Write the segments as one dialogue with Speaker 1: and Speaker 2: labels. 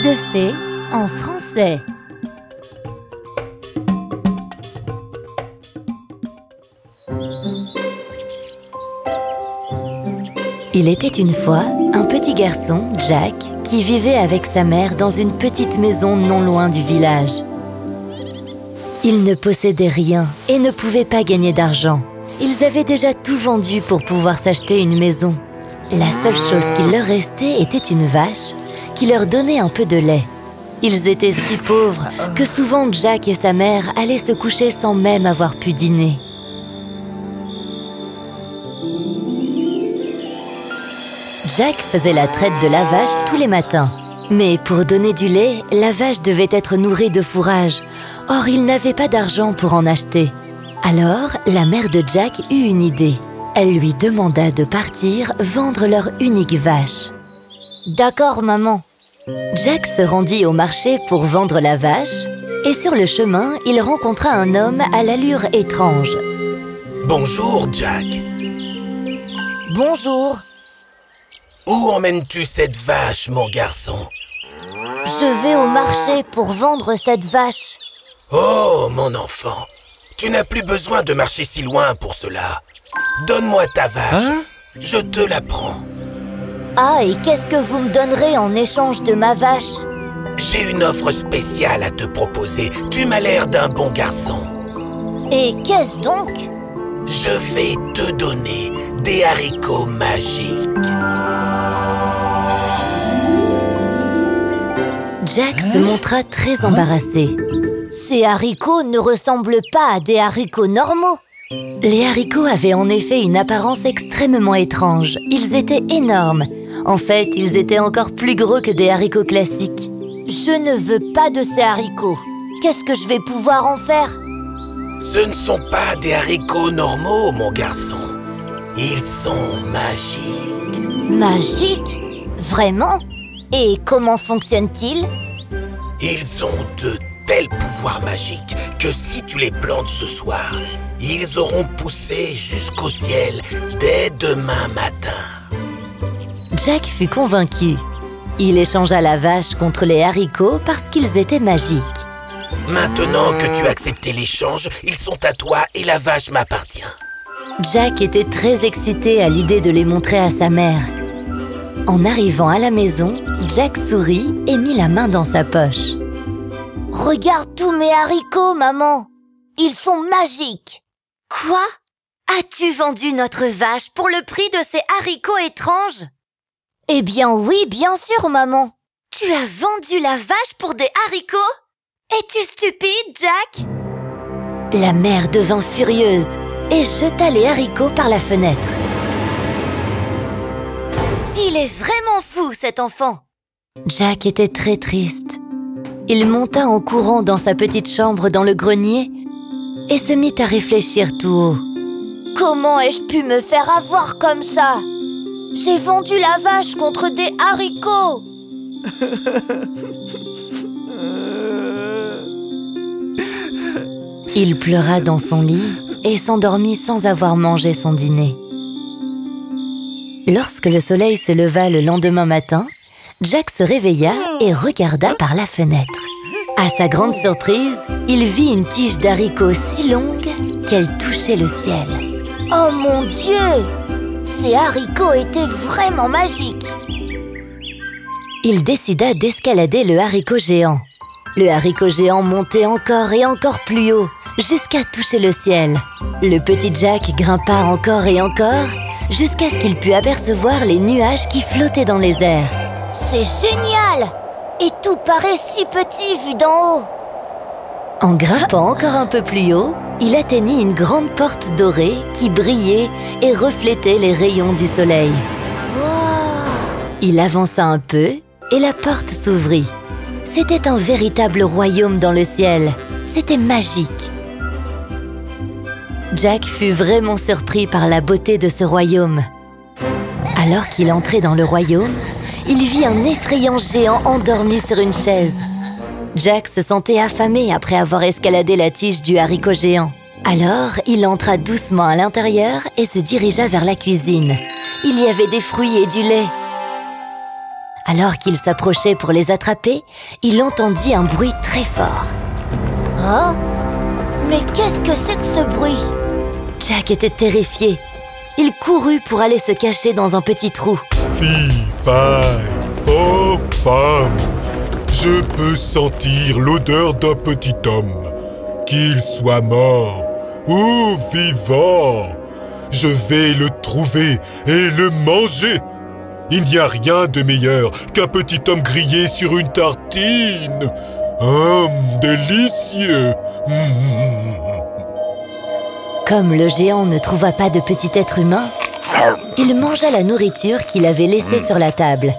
Speaker 1: Conte de fées en français. Il était une fois un petit garçon, Jack, qui vivait avec sa mère dans une petite maison non loin du village. Il ne possédait rien et ne pouvait pas gagner d'argent. Ils avaient déjà tout vendu pour pouvoir s'acheter une maison. La seule chose qu'il leur restait était une vache qui leur donnait un peu de lait. Ils étaient si pauvres que souvent Jack et sa mère allaient se coucher sans même avoir pu dîner. Jack faisait la traite de la vache tous les matins. Mais pour donner du lait, la vache devait être nourrie de fourrage. Or, il n'avait pas d'argent pour en acheter. Alors, la mère de Jack eut une idée. Elle lui demanda de partir vendre leur unique vache. « D'accord, maman. » Jack se rendit au marché pour vendre la vache et sur le chemin, il rencontra un homme à l'allure étrange.
Speaker 2: « Bonjour, Jack. »«
Speaker 1: Bonjour. »«
Speaker 2: Où emmènes-tu cette vache, mon garçon ?»«
Speaker 1: Je vais au marché pour vendre cette vache. »«
Speaker 2: Oh, mon enfant, tu n'as plus besoin de marcher si loin pour cela. Donne-moi ta vache, je te la prends. »
Speaker 1: Ah, et qu'est-ce que vous me donnerez en échange de ma vache?
Speaker 2: J'ai une offre spéciale à te proposer. Tu m'as l'air d'un bon garçon.
Speaker 1: Et qu'est-ce donc?
Speaker 2: Je vais te donner des haricots magiques.
Speaker 1: Jack se montra très embarrassé. Ces haricots ne ressemblent pas à des haricots normaux. Les haricots avaient en effet une apparence extrêmement étrange. Ils étaient énormes. En fait, ils étaient encore plus gros que des haricots classiques. Je ne veux pas de ces haricots. Qu'est-ce que je vais pouvoir en faire?
Speaker 2: Ce ne sont pas des haricots normaux, mon garçon. Ils sont magiques.
Speaker 1: Magiques? Vraiment? Et comment fonctionnent-ils?
Speaker 2: Ils ont de tels pouvoirs magiques que si tu les plantes ce soir, ils auront poussé jusqu'au ciel dès demain matin.
Speaker 1: Jack fut convaincu. Il échangea la vache contre les haricots parce qu'ils étaient magiques.
Speaker 2: Maintenant que tu as accepté l'échange, ils sont à toi et la vache m'appartient.
Speaker 1: Jack était très excité à l'idée de les montrer à sa mère. En arrivant à la maison, Jack sourit et mit la main dans sa poche. « Regarde tous mes haricots, maman! Ils sont magiques! » « Quoi? As-tu vendu notre vache pour le prix de ces haricots étranges? » « Eh bien oui, bien sûr, maman! Tu as vendu la vache pour des haricots? Es-tu stupide, Jack? » La mère devint furieuse et jeta les haricots par la fenêtre. Il est vraiment fou, cet enfant! Jack était très triste. Il monta en courant dans sa petite chambre dans le grenier et se mit à réfléchir tout haut. Comment ai-je pu me faire avoir comme ça? J'ai vendu la vache contre des haricots! Il pleura dans son lit et s'endormit sans avoir mangé son dîner. Lorsque le soleil se leva le lendemain matin, Jack se réveilla et regarda par la fenêtre. À sa grande surprise, il vit une tige d'haricots si longue qu'elle touchait le ciel. Oh mon Dieu! Ces haricots étaient vraiment magiques! Il décida d'escalader le haricot géant. Le haricot géant montait encore et encore plus haut, jusqu'à toucher le ciel. Le petit Jack grimpa encore et encore, jusqu'à ce qu'il pût apercevoir les nuages qui flottaient dans les airs. C'est génial! Et tout paraît si petit vu d'en haut! En grimpant encore un peu plus haut, il atteignit une grande porte dorée qui brillait et reflétait les rayons du soleil. Wow. Il avança un peu et la porte s'ouvrit. C'était un véritable royaume dans le ciel. C'était magique. Jack fut vraiment surpris par la beauté de ce royaume. Alors qu'il entrait dans le royaume, il vit un effrayant géant endormi sur une chaise. Jack se sentait affamé après avoir escaladé la tige du haricot géant. Alors, il entra doucement à l'intérieur et se dirigea vers la cuisine. Il y avait des fruits et du lait. Alors qu'il s'approchait pour les attraper, il entendit un bruit très fort.
Speaker 3: Oh! Mais qu'est-ce que c'est que ce bruit?
Speaker 1: Jack était terrifié. Il courut pour aller se cacher dans un petit trou.
Speaker 4: Fille, faille, faux, femme, je peux sentir l'odeur d'un petit homme. Qu'il soit mort ou vivant, je vais le trouver et le manger. Il n'y a rien de meilleur qu'un petit homme grillé sur une tartine. Délicieux.
Speaker 1: Comme le géant ne trouva pas de petit être humain, il mangea la nourriture qu'il avait laissée sur la table.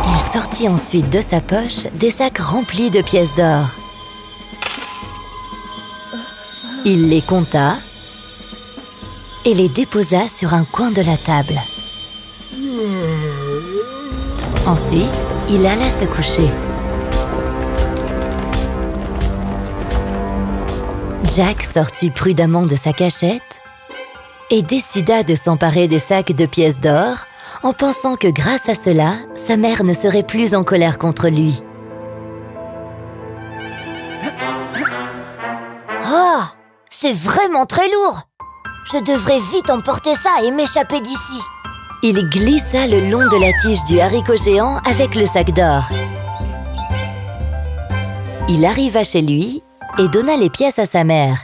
Speaker 1: Il sortit ensuite de sa poche des sacs remplis de pièces d'or. Il les compta et les déposa sur un coin de la table. Ensuite, il alla se coucher. Jack sortit prudemment de sa cachette et décida de s'emparer des sacs de pièces d'or en pensant que grâce à cela, sa mère ne serait plus en colère contre lui.
Speaker 3: Oh! C'est vraiment très lourd! Je devrais vite emporter ça et m'échapper d'ici.
Speaker 1: Il glissa le long de la tige du haricot géant avec le sac d'or. Il arriva chez lui et donna les pièces à sa mère.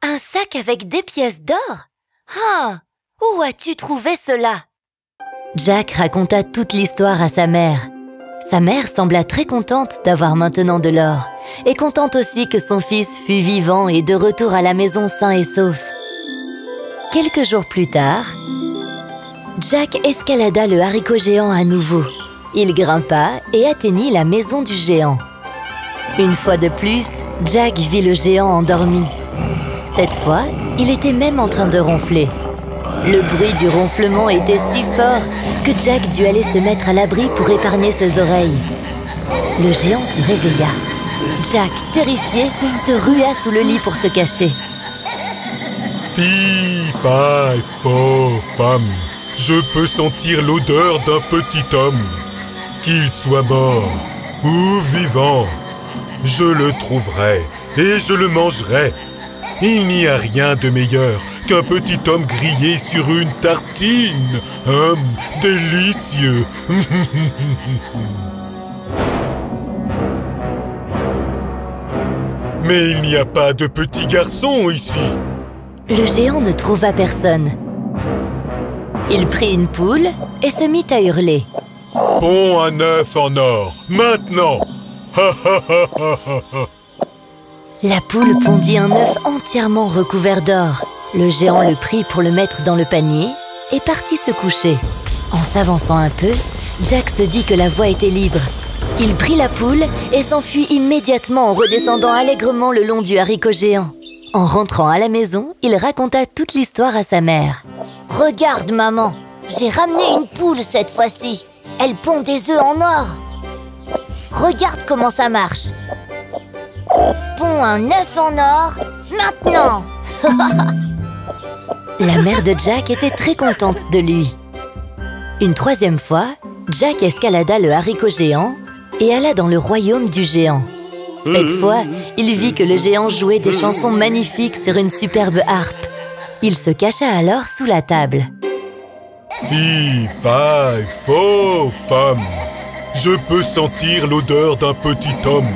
Speaker 1: Un sac avec des pièces d'or? Ah! Où as-tu trouvé cela? Jack raconta toute l'histoire à sa mère. Sa mère sembla très contente d'avoir maintenant de l'or et contente aussi que son fils fût vivant et de retour à la maison sain et sauf. Quelques jours plus tard, Jack escalada le haricot géant à nouveau. Il grimpa et atteignit la maison du géant. Une fois de plus, Jack vit le géant endormi. Cette fois, il était même en train de ronfler. Le bruit du ronflement était si fort que Jack dut aller se mettre à l'abri pour épargner ses oreilles. Le géant se réveilla. Jack, terrifié, se rua sous le lit pour se cacher.
Speaker 4: Fille, faille, faux, femme, je peux sentir l'odeur d'un petit homme. Qu'il soit mort ou vivant, je le trouverai et je le mangerai. Il n'y a rien de meilleur qu'un petit homme grillé sur une tartine. Délicieux. Mais il n'y a pas de petit garçon ici.
Speaker 1: Le géant ne trouva personne. Il prit une poule et se mit à hurler.
Speaker 4: Pond un œuf en or, maintenant.
Speaker 1: La poule pondit un œuf entièrement recouvert d'or. Le géant le prit pour le mettre dans le panier et partit se coucher. En s'avançant un peu, Jack se dit que la voie était libre. Il prit la poule et s'enfuit immédiatement en redescendant allègrement le long du haricot géant. En rentrant à la maison, il raconta toute l'histoire à sa mère.
Speaker 3: « Regarde, maman, j'ai ramené une poule cette fois-ci. Elle pond des œufs en or. Regarde comment ça marche. Pond un œuf en or, maintenant !»
Speaker 1: La mère de Jack était très contente de lui. Une troisième fois, Jack escalada le haricot géant et alla dans le royaume du géant. Cette fois, il vit que le géant jouait des chansons magnifiques sur une superbe harpe. Il se cacha alors sous la table.
Speaker 4: Fille, faille, faux, femme, je peux sentir l'odeur d'un petit homme.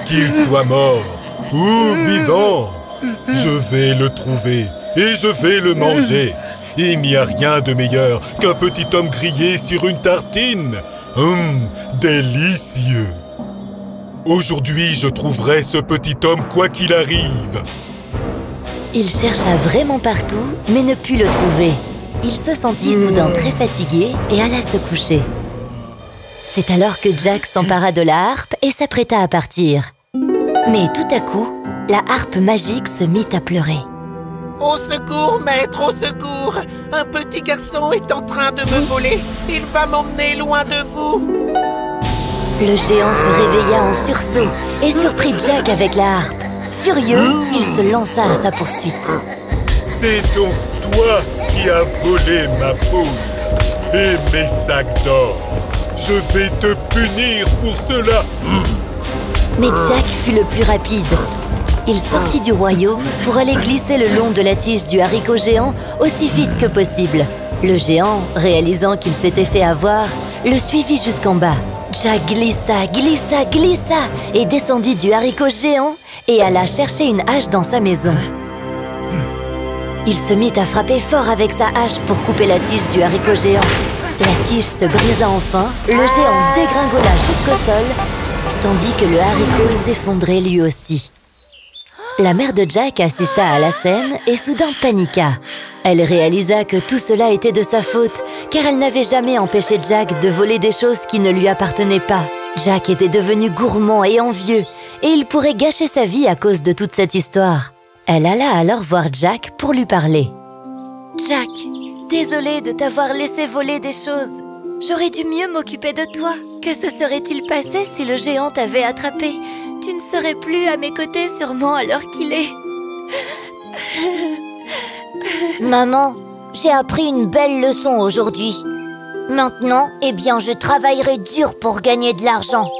Speaker 4: Qu'il soit mort ou vivant, je vais le trouver et je vais le manger. Il n'y a rien de meilleur qu'un petit homme grillé sur une tartine. Délicieux. Aujourd'hui, je trouverai ce petit homme quoi qu'il arrive.
Speaker 1: Il chercha vraiment partout, mais ne put le trouver. Il se sentit soudain très fatigué et alla se coucher. C'est alors que Jack s'empara de la harpe et s'apprêta à partir. Mais tout à coup, la harpe magique se mit à pleurer.
Speaker 2: Au secours, maître, au secours! Un petit garçon est en train de me voler. Il va m'emmener loin de vous.
Speaker 1: Le géant se réveilla en sursaut et surprit Jack avec la harpe. Furieux, il se lança à sa poursuite.
Speaker 4: C'est donc toi qui as volé ma poule et mes sacs d'or. Je vais te punir pour cela.
Speaker 1: Mais Jack fut le plus rapide. Il sortit du royaume pour aller glisser le long de la tige du haricot géant aussi vite que possible. Le géant, réalisant qu'il s'était fait avoir, le suivit jusqu'en bas. Jack glissa, glissa, glissa et descendit du haricot géant et alla chercher une hache dans sa maison. Il se mit à frapper fort avec sa hache pour couper la tige du haricot géant. La tige se brisa enfin, le géant dégringola jusqu'au sol, tandis que le haricot s'effondrait lui aussi. La mère de Jack assista à la scène et soudain paniqua. Elle réalisa que tout cela était de sa faute, car elle n'avait jamais empêché Jack de voler des choses qui ne lui appartenaient pas. Jack était devenu gourmand et envieux, et il pourrait gâcher sa vie à cause de toute cette histoire. Elle alla alors voir Jack pour lui parler. « Jack, désolée de t'avoir laissé voler des choses. J'aurais dû mieux m'occuper de toi. Que se serait-il passé si le géant t'avait attrapé? Tu ne serais plus à mes côtés sûrement à l'heure qu'il est. »
Speaker 3: Maman, j'ai appris une belle leçon aujourd'hui. Maintenant, eh bien, je travaillerai dur pour gagner de l'argent.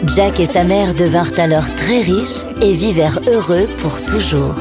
Speaker 1: Jack et sa mère devinrent alors très riches et vivèrent heureux pour toujours.